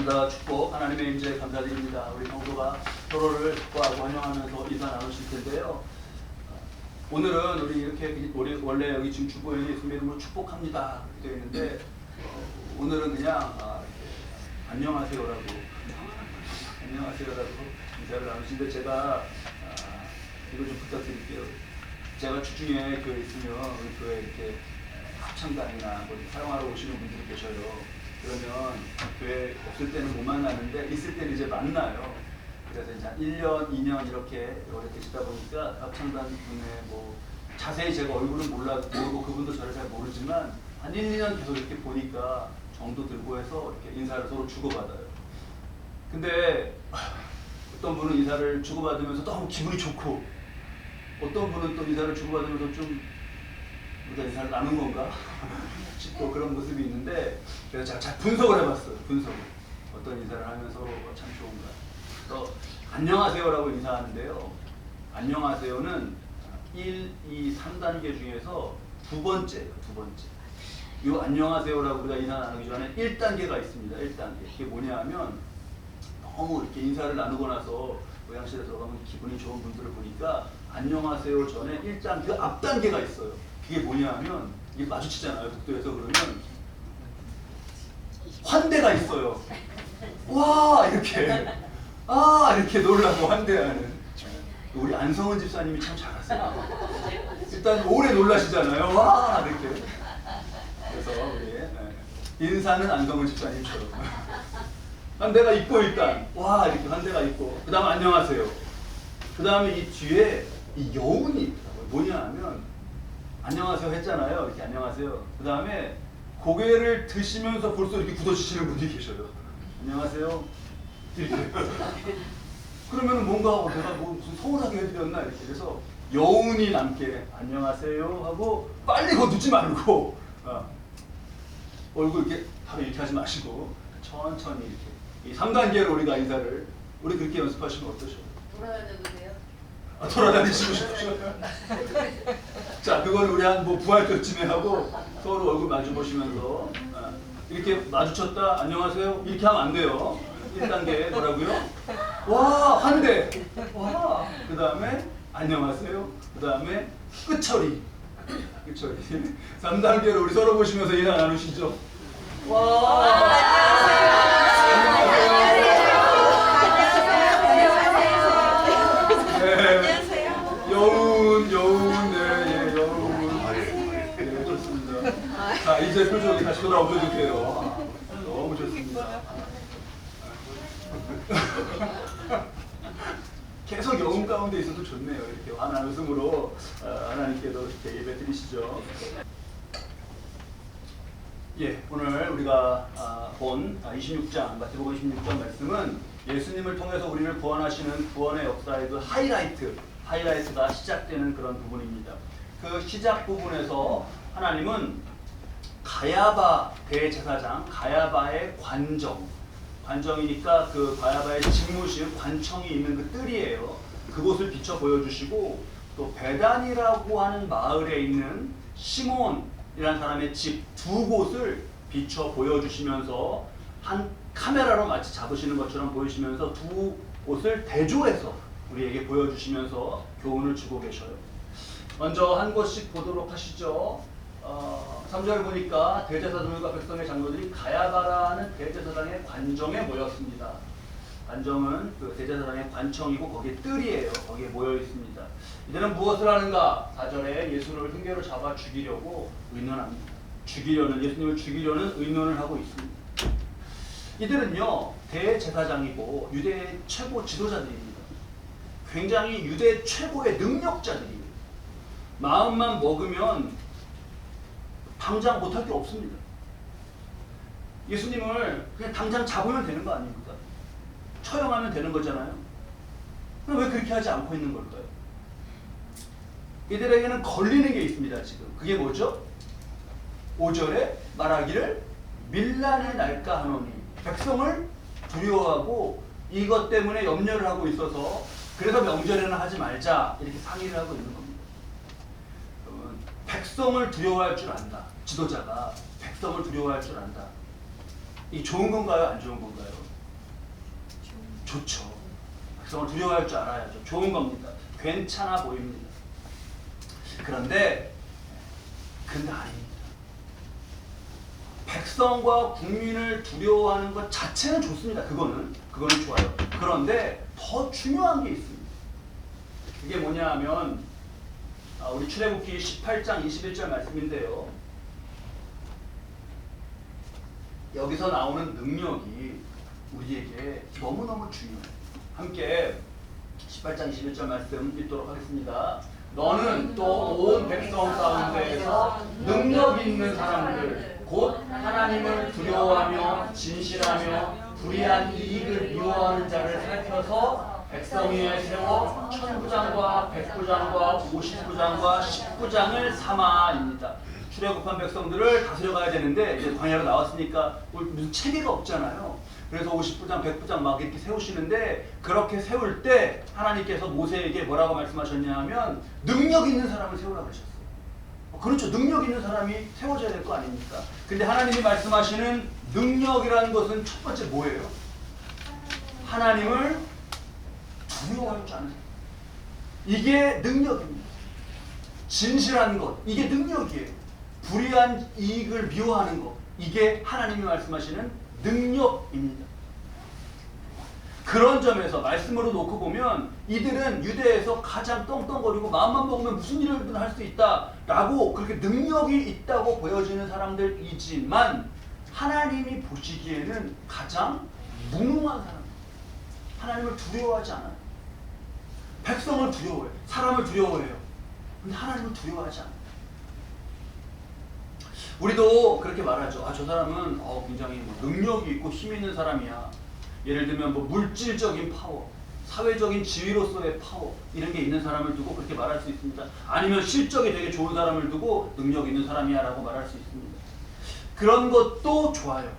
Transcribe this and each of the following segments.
감사와 축복, 하나님의 임재에 감사드립니다. 우리 성도가 서로를 축복하고 환영하면서 인사 나누실 텐데요. 오늘은 우리 원래 여기 지금 주보에 예수님 이름으로 축복합니다 이렇게 되어 있는데 오늘은 그냥 안녕하세요라고 인사를 나누시는데 제가 이거 좀 부탁드릴게요. 제가 주중에 교회 있으면 우리 교회 이렇게 합창단이나 뭐 사용하러 오시는 분들이 계셔요. 그러면 교회 없을 때는 못 만나는데 있을 때는 이제 만나요. 그래서 이제 한 1년, 2년 이렇게 오래 계시다 보니까 합창단 분의 뭐 자세히 제가 얼굴은 모르고 그분도 저를 잘 모르지만 한 1, 2년 계속 이렇게 보니까 정도 들고 해서 이렇게 인사를 서로 주고받아요. 근데 어떤 분은 인사를 주고받으면서 너무 기분이 좋고 어떤 분은 또 인사를 주고받으면서 좀 우리가 인사를 나눈 건가 싶고 그런 모습이 있는데 그래서 제가 잘 분석을 해봤어요. 어떤 인사를 하면서 참 좋은가. 그래서 안녕하세요라고 인사하는데요. 안녕하세요는 1, 2, 3단계 중에서 두 번째예요. 이 안녕하세요라고 우리가 인사 나누기 전에 1단계가 있습니다. 1단계. 이게 뭐냐 하면 너무 이렇게 인사를 나누고 나서 의향실에 들어가면 기분이 좋은 분들을 보니까 안녕하세요 전에 1단 그 앞단계가 있어요. 그게 뭐냐 하면 이게 마주치잖아요. 복도에서 그러면 환대가 있어요. 와 이렇게 이렇게 놀라고 환대하는 우리 안성은 집사님이 참 잘하세요. 일단 오래 놀라시잖아요. 와 이렇게 그래서 우리 인사는 안성은 집사님처럼 환대가 있고 일단 와 이렇게 환대가 있고 그 다음 안녕하세요. 그 다음에 이 뒤에 이 여운이 있더라고요. 뭐냐 하면 안녕하세요 했잖아요. 이렇게 안녕하세요. 그 다음에 고개를 드시면서 벌써 이렇게 굳어지시는 분이 계셔요. 안녕하세요. 이렇게. 그러면 뭔가 내가 무슨 서운하게 해드렸나 이렇게. 그래서 여운이 남게 안녕하세요 하고 빨리 그거 늦지 말고 얼굴 이렇게 바로 이렇게 하지 마시고 천천히 이렇게. 이 3단계로 우리가 인사를 우리 그렇게 연습하시면 어떠셔요? 돌아다녀도 돼요? 돌아다니시고 싶으셔요? 자, 그걸 우리 한 부활 때쯤에 하고 서로 얼굴 마주 보시면서 이렇게 마주쳤다 안녕하세요 이렇게 하면 안 돼요. 1단계 뭐라고요? 와 환대. 와. 그 다음에 안녕하세요. 그 다음에 끝처리. 3단계로 우리 서로 보시면서 인사 나누시죠. 와. 자, 이제 표정이 다시 돌아오셔도 돼요. 너무 좋습니다. 계속 영혼 가운데 있어도 좋네요. 이렇게 환한 웃음으로 하나님께도 이렇게 예배 드리시죠. 예, 오늘 우리가 본 26장, 마태복음 26장 말씀은 예수님을 통해서 우리를 구원하시는 구원의 역사의 그 하이라이트가 시작되는 그런 부분입니다. 그 시작 부분에서 하나님은 가야바 대제사장, 가야바의 관정이니까 그 가야바의 집무실, 관청이 있는 그 뜰이에요. 그곳을 비춰 보여주시고 또 베단이라고 하는 마을에 있는 시몬이라는 사람의 집 두 곳을 비춰 보여주시면서 한 카메라로 마치 잡으시는 것처럼 보이시면서 두 곳을 대조해서 우리에게 보여주시면서 교훈을 주고 계셔요. 먼저 한 곳씩 보도록 하시죠. 3절 보니까 대제사장들과 백성의 장로들이 가야바라는 대제사장의 관정에 모였습니다. 관정은 그 대제사장의 관청이고 거기에 뜰이에요. 거기에 모여 있습니다. 이들은 무엇을 하는가? 4절에 예수를 흉계로 잡아 죽이려고 의논합니다. 예수님을 죽이려는 의논을 하고 있습니다. 이들은요 대제사장이고 유대의 최고 지도자들입니다. 굉장히 유대 최고의 능력자들이에요. 마음만 먹으면 당장 못할 게 없습니다. 예수님을 그냥 당장 잡으면 되는 거 아닙니까? 처형하면 되는 거잖아요. 그럼 왜 그렇게 하지 않고 있는 걸까요? 이들에게는 걸리는 게 있습니다. 지금 그게 뭐죠? 5절에 말하기를 밀란의 날까 하노니 백성을 두려워하고 이것 때문에 염려를 하고 있어서 그래서 명절에는 하지 말자 이렇게 상의를 하고 있는 겁니다. 백성을 두려워할 줄 안다. 지도자가 백성을 두려워할 줄 안다. 이게 좋은 건가요? 안 좋은 건가요? 좋죠. 백성을 두려워할 줄 알아야죠. 좋은 겁니다. 괜찮아 보입니다. 그런데 아닙니다. 백성과 국민을 두려워하는 것 자체는 좋습니다. 그거는 좋아요. 그런데 더 중요한 게 있습니다. 그게 뭐냐 하면 우리 출애굽기 18장 21절 말씀인데요. 여기서 나오는 능력이 우리에게 너무너무 중요해요. 함께 18장 21절 말씀 읽도록 하겠습니다. 너는 또 온 백성 가운데에서 능력 있는 사람들 곧 하나님을 두려워하며 진실하며 불의한 이익을 미워하는 자를 살펴서 백성 위에 세워 1000부장과 100부장과 50부장과 10부장을 삼아입니다. 출애굽한 백성들을 다스려 가야 되는데 이제 광야로 나왔으니까 무슨 체계가 없잖아요. 그래서 50부장, 100부장 막 이렇게 세우시는데 그렇게 세울 때 하나님께서 모세에게 뭐라고 말씀하셨냐 하면 능력 있는 사람을 세우라고 하셨어요. 그렇죠. 능력 있는 사람이 세워져야 될 거 아닙니까? 근데 하나님이 말씀하시는 능력이라는 것은 첫 번째 뭐예요? 하나님을 두려워할 줄 아는 사람. 이게 능력입니다. 진실한 것, 이게 능력이에요. 불의한 이익을 미워하는 것, 이게 하나님이 말씀하시는 능력입니다. 그런 점에서 말씀으로 놓고 보면 이들은 유대에서 가장 떵떵거리고 마음만 먹으면 무슨 일이든 할 수 있다라고 그렇게 능력이 있다고 보여지는 사람들이지만 하나님이 보시기에는 가장 무능한 사람. 하나님을 두려워하지 않아요. 백성을 두려워해요. 사람을 두려워해요. 근데 하나님을 두려워하지 않아요. 우리도 그렇게 말하죠. 저 사람은 굉장히 능력이 있고 힘 있는 사람이야. 예를 들면 물질적인 파워, 사회적인 지위로서의 파워 이런 게 있는 사람을 두고 그렇게 말할 수 있습니다. 아니면 실적이 되게 좋은 사람을 두고 능력 있는 사람이야 라고 말할 수 있습니다. 그런 것도 좋아요.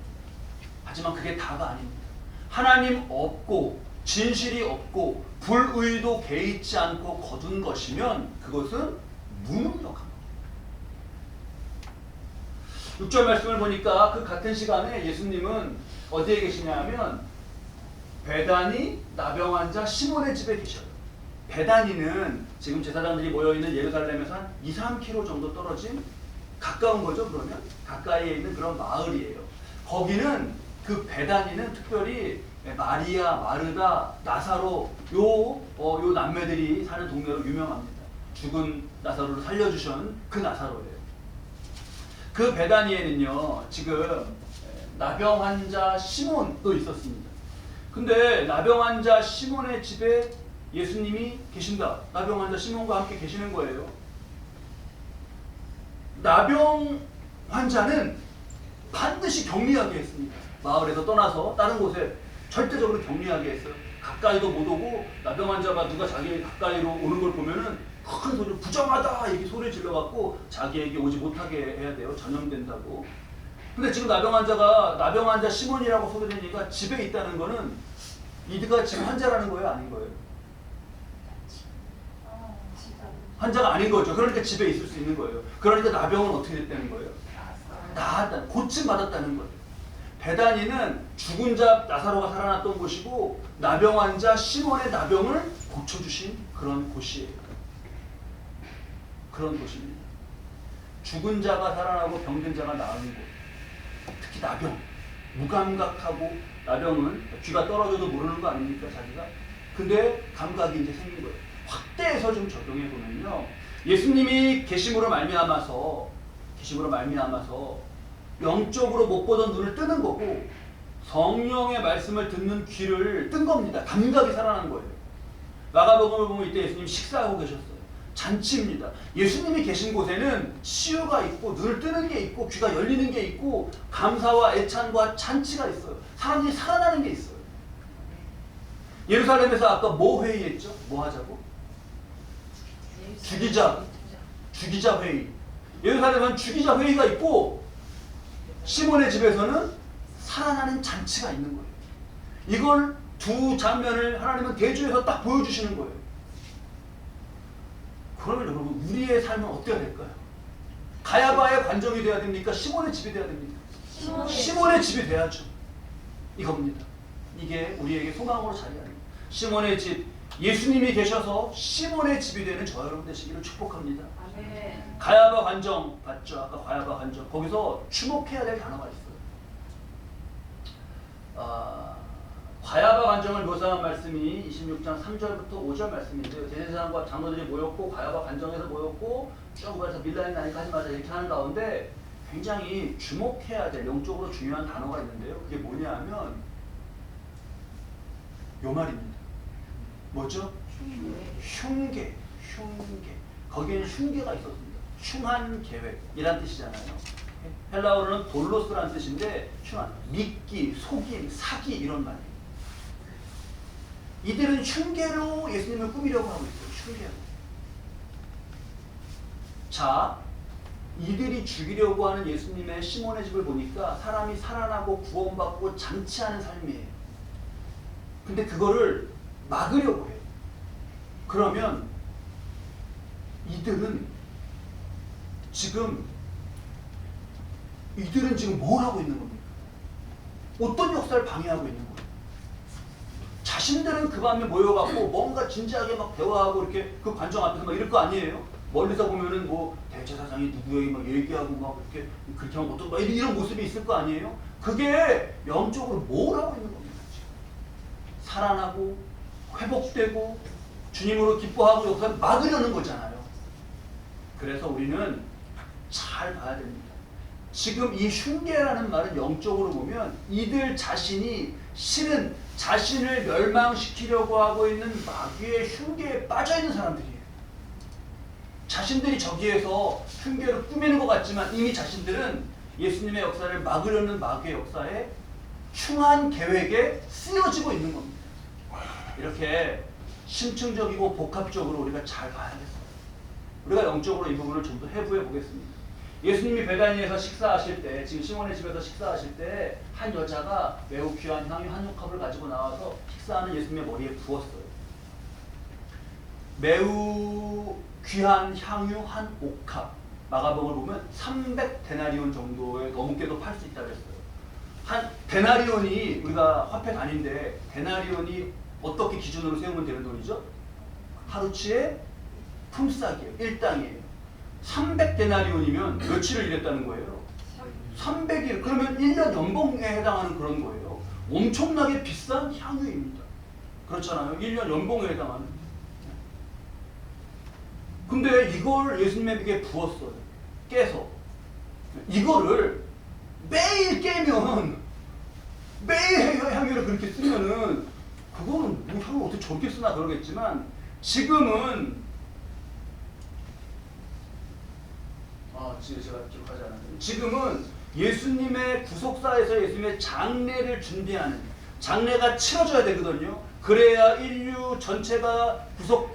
하지만 그게 다가 아닙니다. 하나님 없고 진실이 없고 불의도 개의치 않고 거둔 것이면 그것은 무능력합니다. 6절 말씀을 보니까 그 같은 시간에 예수님은 어디에 계시냐 하면 베다니 나병 환자 시몬의 집에 계셔요. 베다니는 지금 제사장들이 모여있는 예루살렘에서 한 2-3km 정도 떨어진 가까운 거죠. 그러면 가까이에 있는 그런 마을이에요. 거기는 그 베다니는 특별히 마리아, 마르다, 나사로 요 남매들이 사는 동네로 유명합니다. 죽은 나사로를 살려주신 그 나사로예요. 그 베다니에는요 지금 나병 환자 시몬도 있었습니다. 근데 나병 환자 시몬의 집에 예수님이 계신다. 나병 환자 시몬과 함께 계시는 거예요. 나병 환자는 반드시 격리하게 했습니다. 마을에서 떠나서 다른 곳에 절대적으로 격리하게 했어요. 가까이도 못 오고 나병 환자가 누가 자기 가까이로 오는 걸 보면은 큰 소리로 부정하다 이렇게 소리 질러갖고 자기에게 오지 못하게 해야 돼요. 전염된다고. 근데 지금 나병 환자 시몬이라고 소리내니까 집에 있다는 거는 이드가 지금 환자라는 거예요, 아닌 거예요? 환자가 아닌 거죠. 그러니까 집에 있을 수 있는 거예요. 그러니까 나병은 어떻게 됐다는 거예요? 나았다, 고침 받았다는 거예요. 베다니는 죽은 자 나사로가 살아났던 곳이고 나병 환자 시몬의 나병을 고쳐주신 그런 곳이에요. 그런 곳입니다. 죽은 자가 살아나고 병든 자가 나은 곳. 특히 나병, 무감각하고 나병은 귀가 떨어져도 모르는 거 아닙니까 자기가? 근데 감각이 이제 생긴 거예요. 확대해서 좀 적용해 보면요, 예수님이 계심으로 말미암아서 영적으로 못 보던 눈을 뜨는 거고 성령의 말씀을 듣는 귀를 뜬 겁니다. 감각이 살아난 거예요. 마가복음을 보면 이때 예수님이 식사하고 계셨어요. 잔치입니다. 예수님이 계신 곳에는 치유가 있고 눈을 뜨는 게 있고 귀가 열리는 게 있고 감사와 애찬과 잔치가 있어요. 사람들이 살아나는 게 있어요. 예루살렘에서 아까 뭐 회의했죠? 뭐 하자고? 주기자 회의. 예루살렘은 주기자 회의가 있고 시몬의 집에서는 살아나는 잔치가 있는 거예요. 이걸 두 장면을 하나님은 대주에서 딱 보여주시는 거예요. 그러면 여러분 우리의 삶은 어때야 될까요? 가야바의 관정이 돼야 됩니까? 시몬의 집이 돼야 됩니까? 시몬의 집이 돼야죠. 이겁니다. 이게 우리에게 소망으로 자리하는 거예요. 시몬의 집, 예수님이 계셔서 시몬의 집이 되는 저 여러분 되시기를 축복합니다. 아멘. 가야바 관정 봤죠? 아까 가야바 관정. 거기서 주목해야 될 단어가 있어요. 가야바 관정을 묘사한 말씀이 26장 3절부터 5절 말씀인데요. 대제사장과 장로들이 모였고 가야바 관정에서 모였고 쭉 그래서 밀라인 나니까지 맞아 이렇게 하는 가운데 굉장히 주목해야 될 영적으로 중요한 단어가 있는데요. 그게 뭐냐 하면 요 말입니다. 뭐죠? 흉계. 거기에는 흉계가 있었습니다. 흉한 계획이란 뜻이잖아요. 헬라어로는 돌로스라는 뜻인데 흉한, 미끼, 속임, 사기 이런 말이에요. 이들은 흉계로 예수님을 꾸미려고 하고 있어요. 흉계로. 자, 이들이 죽이려고 하는 예수님의 시몬의 집을 보니까 사람이 살아나고 구원받고 잔치하는 삶이에요. 근데 그거를 막으려고 해요. 그러면 이들은 지금 뭘 하고 있는 겁니까? 어떤 역사를 방해하고 있는 거예요? 자신들은 그 밤에 모여갖고 뭔가 진지하게 막 대화하고 이렇게 그 관정 앞에서 막 이럴 거 아니에요? 멀리서 보면은 뭐 대제사장이 누구에게 막 얘기하고 막 이렇게 그렇게 하면 어떤 막 이런 모습이 있을 거 아니에요? 그게 영적으로 뭘 하고 있는 겁니까? 지금 살아나고 회복되고 주님으로 기뻐하고 역사를 막으려는 거잖아요. 그래서 우리는 잘 봐야 됩니다. 지금 이 흉계라는 말은 영적으로 보면 이들 자신이 실은 자신을 멸망시키려고 하고 있는 마귀의 흉계에 빠져있는 사람들이에요. 자신들이 저기에서 흉계를 꾸미는 것 같지만 이미 자신들은 예수님의 역사를 막으려는 마귀의 역사에 흉한 계획에 쓰여지고 있는 겁니다. 이렇게 심층적이고 복합적으로 우리가 잘 봐야겠어요. 우리가 영적으로 이 부분을 좀 더 해부해 보겠습니다. 예수님이 베다니에서 식사하실 때, 지금 시몬의 집에서 식사하실 때 한 여자가 매우 귀한 향유 한 옥합을 가지고 나와서 식사하는 예수님의 머리에 부었어요. 매우 귀한 향유 한 옥합, 마가복음을 보면 300데나리온 정도의 넘게도 팔 수 있다고 했어요. 한 데나리온이 우리가 화폐 단위인데 데나리온이 어떻게 기준으로 세우면 되는 돈이죠? 하루치의 품삯이에요. 일당이에요. 300데나리온이면 며칠을 일했다는 거예요? 300일. 그러면 1년 연봉에 해당하는 그런 거예요. 엄청나게 비싼 향유입니다. 그렇잖아요. 1년 연봉에 해당하는. 근데 이걸 예수님에게 부었어요. 깨서. 이거를 매일 깨면 매일 향유를 그렇게 쓰면은 그거는 뭐 향을 어떻게 저렇게 쓰나 그러겠지만 지금은 제가 기억하지 않았는데 지금은 예수님의 구속사에서 예수님의 장례를 준비하는 장례가 치러져야 되거든요. 그래야 인류 전체가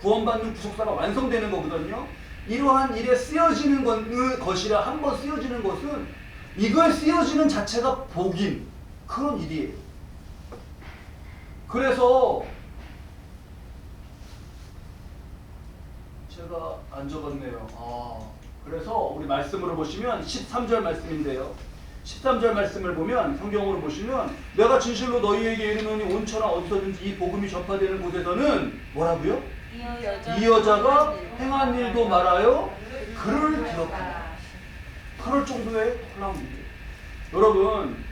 구원받는 구속사가 완성되는 거거든요. 이러한 일에 쓰여지는 것이라 한번 쓰여지는 것은 이걸 쓰여지는 자체가 복인 그런 일이에요. 그래서 제가 안 적었네요. 그래서 우리 말씀으로 보시면 13절 말씀인데요. 13절 말씀을 보면 성경으로 보시면 내가 진실로 너희에게 이르노니 온천하 어디서든지 이 복음이 전파되는 곳에서는 뭐라고요? 이 여자가 행한 일도 말하여 그를 기억하라. 그럴 정도의 놀라운 일이에요. 여러분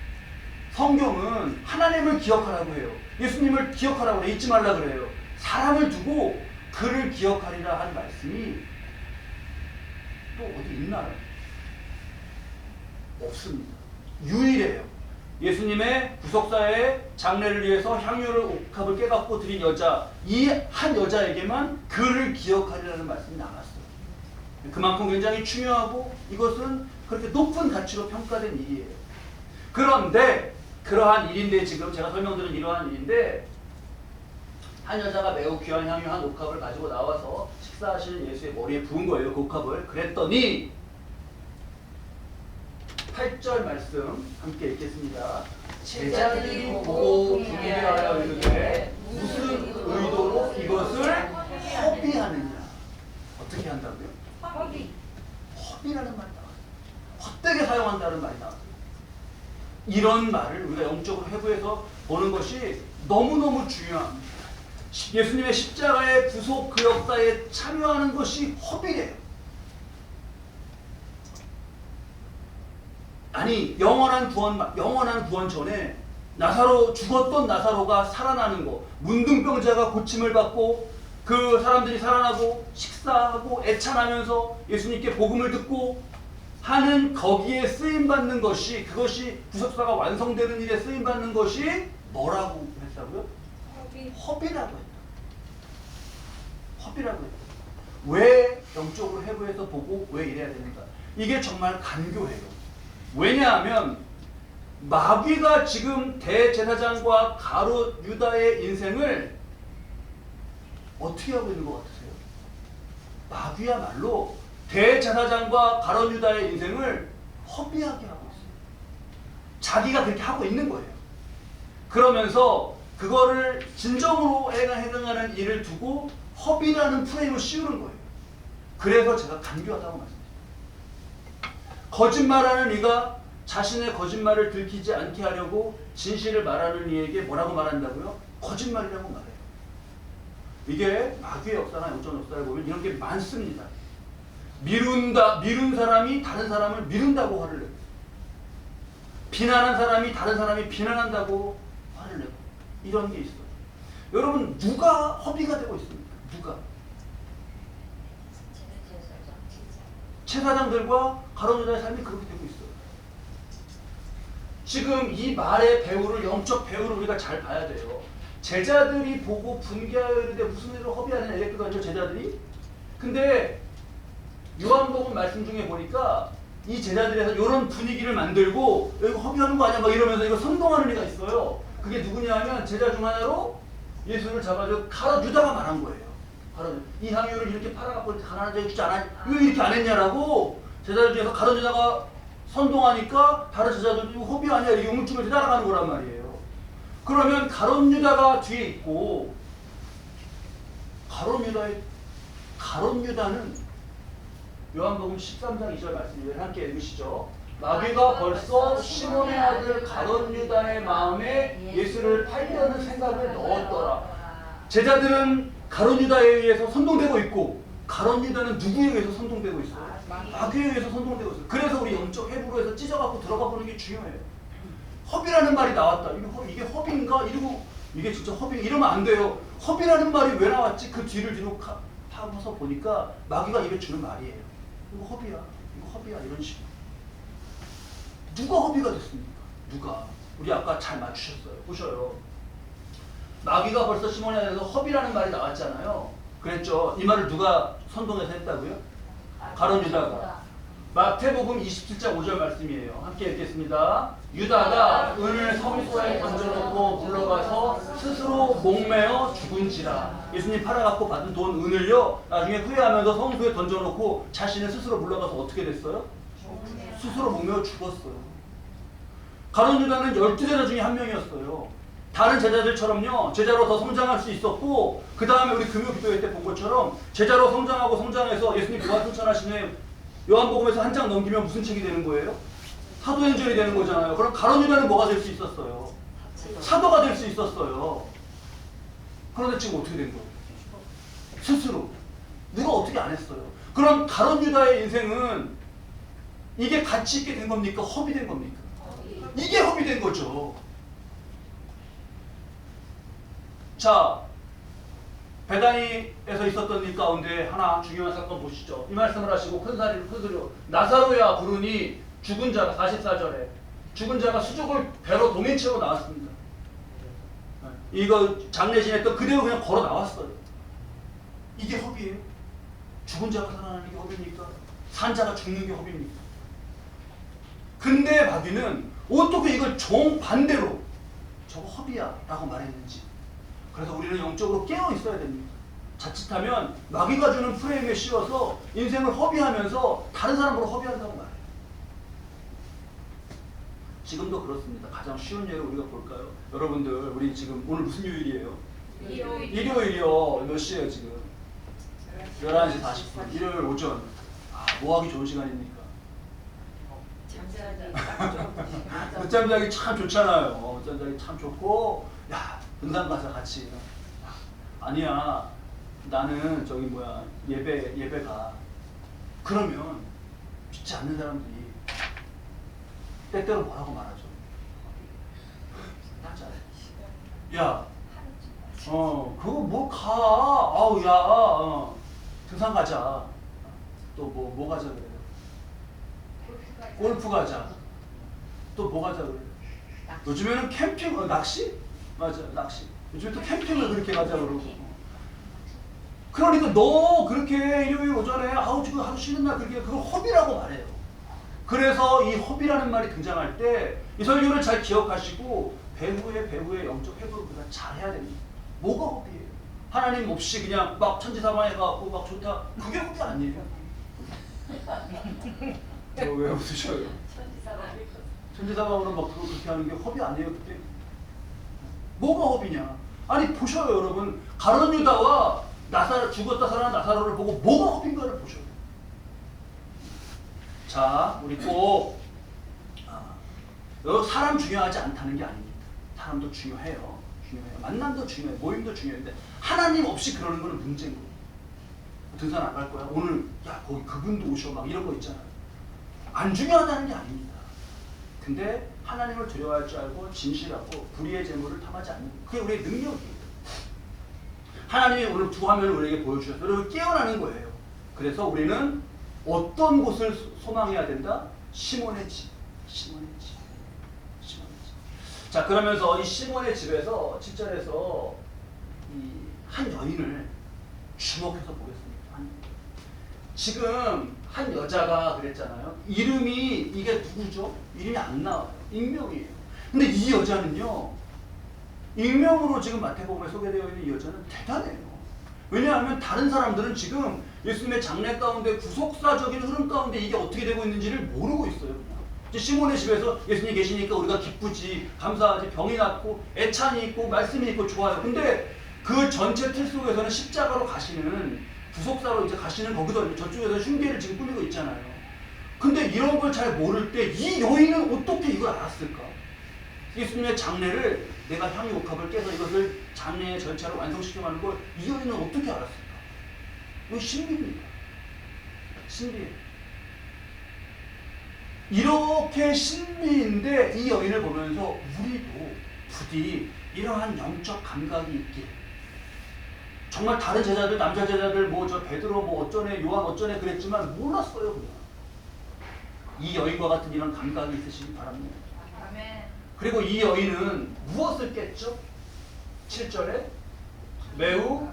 성경은 하나님을 기억하라고 해요. 예수님을 기억하라고 해요. 잊지 말라 그래요. 사람을 두고 그를 기억하리라 한 말씀이 또 어디 있나요? 없습니다. 유일해요. 예수님의 구속사의 장례를 위해서 향유를 옥합을 깨갖고 드린 여자, 이 한 여자에게만 그를 기억하리라는 말씀이 나왔어요. 그만큼 굉장히 중요하고 이것은 그렇게 높은 가치로 평가된 일이에요. 그런데 그러한 일인데 지금 제가 설명드린 이러한 일인데 한 여자가 매우 귀한 향유 한 옥합을 가지고 나와서 식사하시는 예수의 머리에 부은 거예요. 그 옥합을. 그랬더니 8절 말씀 함께 읽겠습니다. 제자들이 보고 궁금해하여 이르되 무슨 의도로 이것을 허비하느냐. 어떻게 한다고요? 허비라는 말이 나와요. 헛되게 사용한다는 말이 나와요. 이런 말을 우리가 영적으로 해부해서 보는 것이 너무너무 중요합니다. 예수님의 십자가의 구속 그 역사에 참여하는 것이 허비래요. 아니 영원한 구원 전에 죽었던 나사로가 살아나는 거, 문둥병자가 고침을 받고 그 사람들이 살아나고 식사하고 애찬하면서 예수님께 복음을 듣고 하는 거기에 쓰임받는 것이, 그것이 구속사가 완성되는 일에 쓰임받는 것이 뭐라고 했다고요? 허비라고 했다. 허비라고 했다. 왜 영적으로 해부해서 보고 왜 이래야 됩니까? 이게 정말 간교해요. 왜냐하면 마귀가 지금 대제사장과 가룟 유다의 인생을 어떻게 하고 있는 것 같으세요? 마귀야말로 대제사장과 가룟 유다의 인생을 허비하게 하고 있어요. 자기가 그렇게 하고 있는 거예요. 그러면서 그거를 진정으로 해당하는 일을 두고 허비라는 프레임을 씌우는 거예요. 그래서 제가 간교하다고 말씀드립니다. 거짓말하는 이가 자신의 거짓말을 들키지 않게 하려고 진실을 말하는 이에게 뭐라고 말한다고요? 거짓말이라고 말해요. 이게 마귀의 역사나 영적 역사를 보면 이런 게 많습니다. 미룬 사람이 다른 사람을 미룬다고 화를 내고, 비난한 사람이 다른 사람이 비난한다고 화를 내고, 이런 게 있어요. 여러분, 누가 허비가 되고 있습니까? 누가? 제사장들과 가룟 유다의 삶이 그렇게 되고 있어요. 지금 이 말의 배후를, 영적 배후를 우리가 잘 봐야 돼요. 제자들이 보고 분개하는데 무슨 일을 허비하는 엘렉트가 아니죠, 제자들이? 근데 요한복음 말씀 중에 보니까 이 제자들에서 이런 분위기를 만들고 이거 허비하는 거 아니야? 막 이러면서 이거 선동하는 애가 있어요. 그게 누구냐 하면 제자 중 하나로 예수를 잡아줘 가룟 유다가 말한 거예요. 이 향유를 이렇게 팔아갖고 가난한 자에게 주지 않았냐? 왜 이렇게 안 했냐라고 제자들 중에서 가룟 유다가 선동하니까 다른 제자들도 이거 허비 아니야? 이렇게 우물쭈물 따라가는 거란 말이에요. 그러면 가룟 유다가 뒤에 있고, 가룟 유다는 요한복음 13장 2절 말씀을 함께 읽으시죠. 마귀가 벌써 시몬의 아들 가룟 유다의 마음에 예수를 팔려는 생각을 넣었더라. 제자들은 가룟 유다에 의해서 선동되고 있고, 가룟 유다는 누구에 의해서 선동되고 있어요? 마귀에 의해서 선동되고 있어요. 그래서 우리 영적 해부로에서 찢어갖고 들어가 보는 게 중요해요. 허비라는 말이 나왔다. 이게 허비인가? 이러고 이게 진짜 허비? 이러면 안 돼요. 허비라는 말이 왜 나왔지? 그 뒤를 뒤로 파고서 보니까 마귀가 입에 주는 말이에요. 이거 허비야. 이거 허비야. 이런 식으로. 누가 허비가 됐습니까? 누가? 우리 아까 잘 맞추셨어요. 보셔요. 마귀가 벌써 시몬에 대해서 허비라는 말이 나왔잖아요. 그랬죠. 이 말을 누가 선동해서 했다고요? 가룟 유다가. 마태복음 27장 5절 말씀이에요. 함께 읽겠습니다. 유다가 은을 서미소에 던져놓고 물러가서 스스로 목매어 죽은지라. 예수님 팔아갖고 받은 돈 은을요, 나중에 후회하면서 성소에 던져놓고 자신은 스스로 물러가서 어떻게 됐어요? 스스로 목매어 죽었어요. 가룟 유다는 12제자 중에 한 명이었어요. 다른 제자들처럼요, 제자로 더 성장할 수 있었고, 그 다음에 우리 금요 기도회 때 본 것처럼 제자로 성장하고 성장해서 예수님 부활승천하시는 요한복음에서 한 장 넘기면 무슨 책이 되는 거예요? 사도행전이 되는 거잖아요. 그럼 가룟 유다는 뭐가 될 수 있었어요? 사도가 될 수 있었어요. 그런데 지금 어떻게 된 거예요? 스스로. 누가 어떻게 안 했어요? 그럼 가룟 유다의 인생은 이게 가치 있게 된 겁니까? 허비된 겁니까? 이게 허비된 거죠. 자, 베다니에서 있었던 일 가운데 하나 중요한 사건 보시죠. 이 말씀을 하시고 큰 소리로 나사로야 부르니 죽은 자가, 44절에 죽은 자가 수족을 배로 동인채로 나왔습니다. 이거 장례 지냈던 그대로 그냥 걸어 나왔어요. 이게 허비예요? 죽은 자가 살아나는 게 허비입니까? 산 자가 죽는 게 허비입니까? 근데 마귀는 어떻게 이걸 정반대로 저거 허비야 라고 말했는지. 그래서 우리는 영적으로 깨어 있어야 됩니다. 자칫하면 마귀가 주는 프레임에 씌워서 인생을 허비하면서 다른 사람으로 허비한다고 말해요. 지금도 그렇습니다. 가장 쉬운 예를 우리가 볼까요? 여러분들, 우리 지금 오늘 무슨 요일이에요? 일요일이요. 몇 시에요 지금? 11시 40분. 일요일 오전. 뭐 하기 좋은 시간입니까? 늦잠 자기 참 좋잖아요. 늦잠 자기 참 좋고, 야, 등산 가자 같이. 아니야. 나는 저기 뭐야 예배 가. 그러면 믿지 않는 사람들이 때때로 뭐라고 말하죠. 맞아. 야, 그거 뭐 가. 아우 야, 등산 가자. 또 뭐 가자 그래요. 골프 가자. 또 뭐 가자 그래. 요즘에는 캠핑, 낚시? 맞아, 낚시. 요즘에 또 캠핑을 그렇게 가자 그러고. 그러니까 너 그렇게 일요일 오전에 아우 지금 하루 쉬는 날 그렇게 그걸 허비라고 말해요. 그래서 이 허비라는 말이 등장할 때 이 설교를 잘 기억하시고 배후의 영적 회복을 그냥 잘 해야 됩니다. 뭐가 허비예요? 하나님 없이 그냥 막 천지사방에 가고 막 좋다. 그게 허비 아니에요. 왜 웃으셔요? 천지사방으로 막 그렇게 하는 게 허비 아니에요, 그때? 뭐가 허비냐? 아니 보셔요, 여러분. 가룟 유다와 죽었다 살아난 나사로를 보고 뭐가 허비인가를 보셔요. 자, 우리 꼭 사람 중요하지 않다는 게 아닙니다. 사람도 중요해요. 만남도 중요해요. 모임도 중요한데 하나님 없이 그러는 거는 문제인 거예요. 등산 안 갈 거야? 오늘 야 거기 그분도 오셔 막 이런 거 있잖아요. 안 중요하다는 게 아닙니다. 근데 하나님을 두려워할 줄 알고 진실하고 불의의 재물을 탐하지 않는 그게 우리의 능력이에요. 하나님이 오늘 두 화면을 우리에게 보여주셔서 우리를 깨어나는 거예요. 그래서 우리는 어떤 곳을 소망해야 된다? 시몬의 집. 시몬의 집. 자, 그러면서 이 시몬의 집에서 7절에서 이 한 여인을 주목해서 보겠습니다. 지금 한 여자가 그랬잖아요. 이름이 이게 누구죠? 이름이 안 나와요. 익명이에요. 근데 이 여자는요. 익명으로 지금 마태복음에 소개되어 있는 이 여자는 대단해요. 왜냐하면 다른 사람들은 지금 예수님의 장래 가운데 구속사적인 흐름 가운데 이게 어떻게 되고 있는지를 모르고 있어요. 그냥. 이제 시몬의 집에서 예수님이 계시니까 우리가 기쁘지, 감사하지, 병이 낫고 애찬이 있고 말씀이 있고 좋아요. 근데 그 전체 틀 속에서는 십자가로 가시는 구속사로 이제 가시는 거기도 저쪽에서 흉계를 지금 꾸미고 있잖아요. 근데 이런 걸 잘 모를 때 이 여인은 어떻게 이걸 알았을까? 예수님의 장례를 내가 향유 옥합을 깨서 이것을 장례의 절차를 완성시켜가는 걸 이 여인은 어떻게 알았을까? 이건 신비입니다. 신비예요. 이렇게 신비인데 이 여인을 보면서 우리도 부디 이러한 영적 감각이 있게 정말 다른 제자들, 남자 제자들 뭐 저 베드로 뭐 어쩌네 요한 어쩌네 그랬지만 몰랐어요. 그냥. 이 여인과 같은 이런 감각이 있으시기 바랍니다. 아멘. 그리고 이 여인은 무엇을 깼죠? 7절에 매우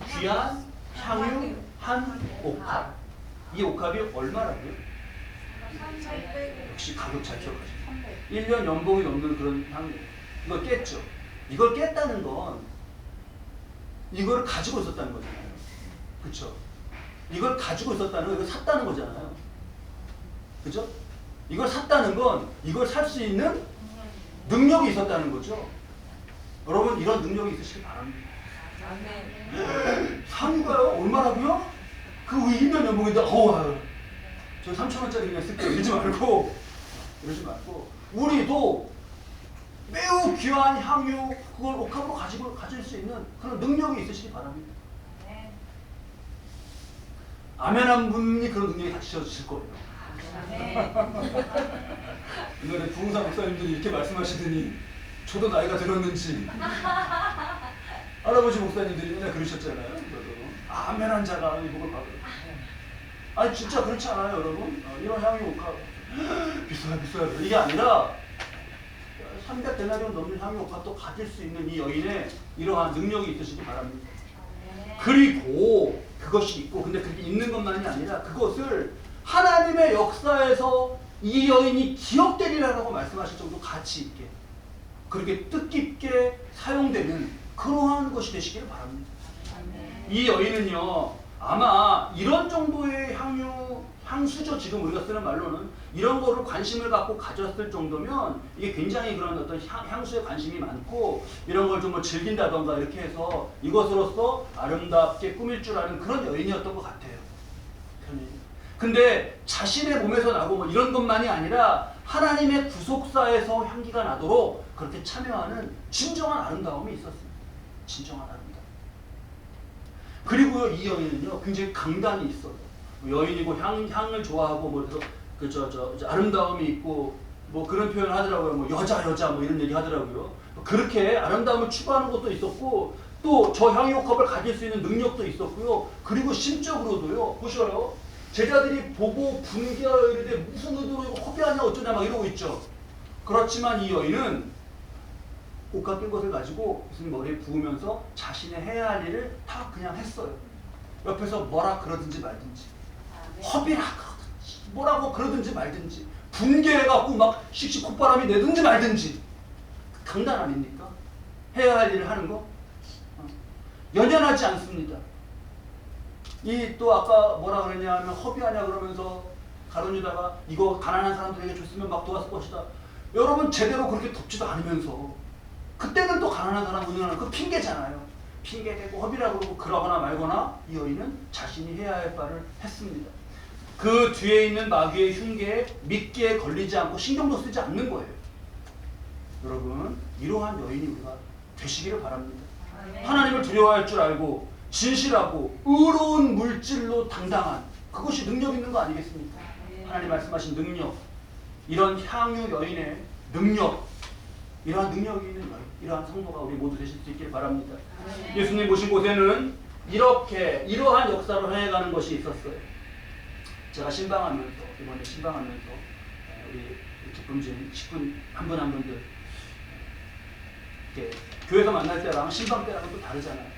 귀한 향유 한 옥합. 이 옥합이 얼마라고요? 역시 가격 잘 기억하시죠. 1년 연봉이 넘는 그런 향유. 이걸 깼죠. 이걸 깼다는 건 이걸 가지고 있었다는 거잖아요. 그렇죠? 이걸 가지고 있었다는 건 이걸 샀다는 거잖아요. 그죠? 이걸 샀다는 건 이걸 살 수 있는 능력이 있었다는 거죠. 여러분 이런 능력이 있으시길 바랍니다. 상가요? 얼마라고요? 그 1년 연봉인데 저 3,000원짜리 그냥 쓸게요. 이러지 말고 우리도 매우 귀한 향유 그걸 옥합으로 가질 수 있는 그런 능력이 있으시기 바랍니다. 아멘 한 분이 그런 능력이 갖추셔질 거예요. 옛날에 부흥사 목사님들이 이렇게 말씀하시더니 저도 나이가 들었는지 할아버지 목사님들이 맨날 그러셨잖아요. 아멘 한 자가 이 복을 받아요. 아니 진짜 그렇지 않아요 여러분? 이런 향유 옥합 비싸요. 이게 아니라 300데나리온 넘는 향유 옥합도 가질 수 있는 이 여인의 이러한 능력이 있으시기 바랍니다. 그리고 그것이 있고 근데 그렇게 있는 것만이 아니라 그것을 하나님의 역사에서 이 여인이 기억되리라고 말씀하실 정도 가치 있게 그렇게 뜻깊게 사용되는 그러한 것이 되시기를 바랍니다. 이 여인은요 아마 이런 정도의 향수죠. 지금 우리가 쓰는 말로는 이런 거를 관심을 갖고 가졌을 정도면 이게 굉장히 그런 어떤 향수에 관심이 많고 이런 걸 좀 뭐 즐긴다던가 이렇게 해서 이것으로서 아름답게 꾸밀 줄 아는 그런 여인이었던 것 같아요. 근데 자신의 몸에서 나고 뭐 이런 것만이 아니라 하나님의 구속사에서 향기가 나도록 그렇게 참여하는 진정한 아름다움이 있었습니다. 진정한 아름다움. 그리고요, 이 여인은요 굉장히 강단이 있어요. 여인이고 향을 좋아하고 뭐 그래서 아름다움이 있고 뭐 그런 표현 하더라고요. 뭐 여자 뭐 이런 얘기 하더라고요. 그렇게 아름다움을 추구하는 것도 있었고 또 저 향유컵을 가질 수 있는 능력도 있었고요. 그리고 심적으로도요. 보셔요. 제자들이 보고 분개하여 이르되 무슨 의도로 이거 허비하냐 어쩌냐 막 이러고 있죠. 그렇지만 이 여인은 옷 낀 것을 가지고 무슨 머리에 부으면서 자신의 해야 할 일을 다 그냥 했어요. 옆에서 뭐라 그러든지 말든지 허비라 그러든지 뭐라고 그러든지 말든지 분개해갖고 막 씩씩 콧바람이 내든지 말든지 강단 아닙니까? 해야 할 일을 하는 거? 연연하지 않습니다. 이 또 아까 뭐라 그랬냐 하면 허비하냐 그러면서 가론유다가 이거 가난한 사람들에게 줬으면 막 도왔을 것이다. 여러분 제대로 그렇게 덮지도 않으면서 그때는 또 가난한 사람 운운하는 그 핑계잖아요. 핑계대고 허비라고 그러고 그러거나 말거나 이 여인은 자신이 해야 할 바를 했습니다. 그 뒤에 있는 마귀의 흉계에 미끼에 걸리지 않고 신경도 쓰지 않는 거예요. 여러분 이러한 여인이 우리가 되시기를 바랍니다. 하나님을 두려워할 줄 알고 진실하고 의로운 물질로 당당한 그것이 능력 있는 거 아니겠습니까? 하나님 말씀하신 능력, 이런 향유 여인의 능력, 이러한 능력이 있는 여인, 이러한 성도가 우리 모두 되실 수 있길 바랍니다. 예수님 보신 곳에는 이러한 역사를 해가는 것이 있었어요. 제가 이번에 신방하면서 우리 기쁨진 식군 한 분 한 분들 교회에서 만날 때랑 신방 때랑은 또 다르잖아요.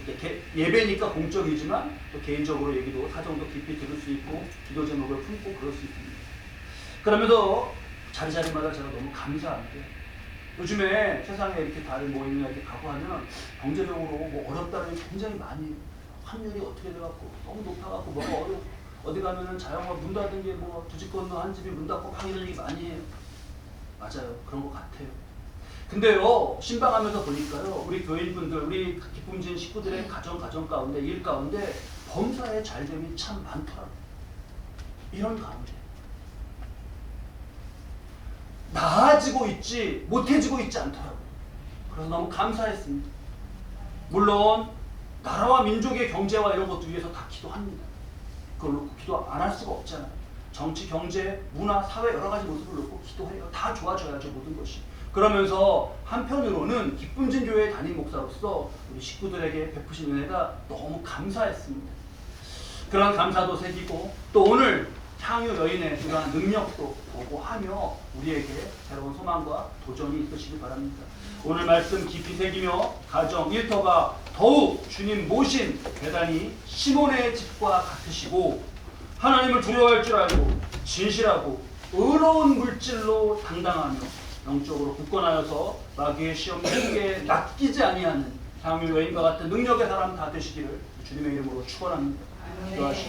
이렇게 예배니까 공적이지만 또 개인적으로 얘기도 사정도 깊이 들을 수 있고 기도 제목을 품고 그럴 수 있습니다. 그러면서 자리마다 제가 너무 감사한 게 요즘에 세상에 이렇게 다들 모임이나 이렇게 가고 하면 경제적으로 뭐 어렵다는 게 굉장히 많이 환율이 어떻게 돼갖고 너무 높아갖고 뭐가 어려워 어디 가면은 자영업 문 닫은 게 뭐 두 집 건너 한 집이 문 닫고 막 이런 얘기 많이 해요. 맞아요. 그런 것 같아요. 근데요 신방하면서 보니까요 우리 교인분들 우리 기쁨진 식구들의 가정 가운데 일 가운데 범사에 잘됨이 참 많더라고요. 이런 가운데 나아지고 있지 못해지고 있지 않더라고요. 그래서 너무 감사했습니다. 물론 나라와 민족의 경제와 이런 것도 위해서 다 기도합니다. 그걸로 기도 안 할 수가 없잖아요. 정치, 경제, 문화, 사회 여러 가지 모습을 놓고 기도해요. 다 좋아져야죠 모든 것이. 그러면서 한편으로는 기쁨진 교회의 담임 목사로서 우리 식구들에게 베푸신 은혜가 너무 감사했습니다. 그런 감사도 새기고 또 오늘 향유 여인의 그러한 능력도 보고하며 우리에게 새로운 소망과 도전이 있으시길 바랍니다. 오늘 말씀 깊이 새기며 가정 일터가 더욱 주님 모신 대단히 시몬의 집과 같으시고 하나님을 두려워할 줄 알고 진실하고 의로운 물질로 당당하며 영적으로 굳건하여서 마귀의 시험에 낚이지 아니하는 향유 여인과 같은 능력의 사람 다 되시기를 주님의 이름으로 축원합니다. 기도하시고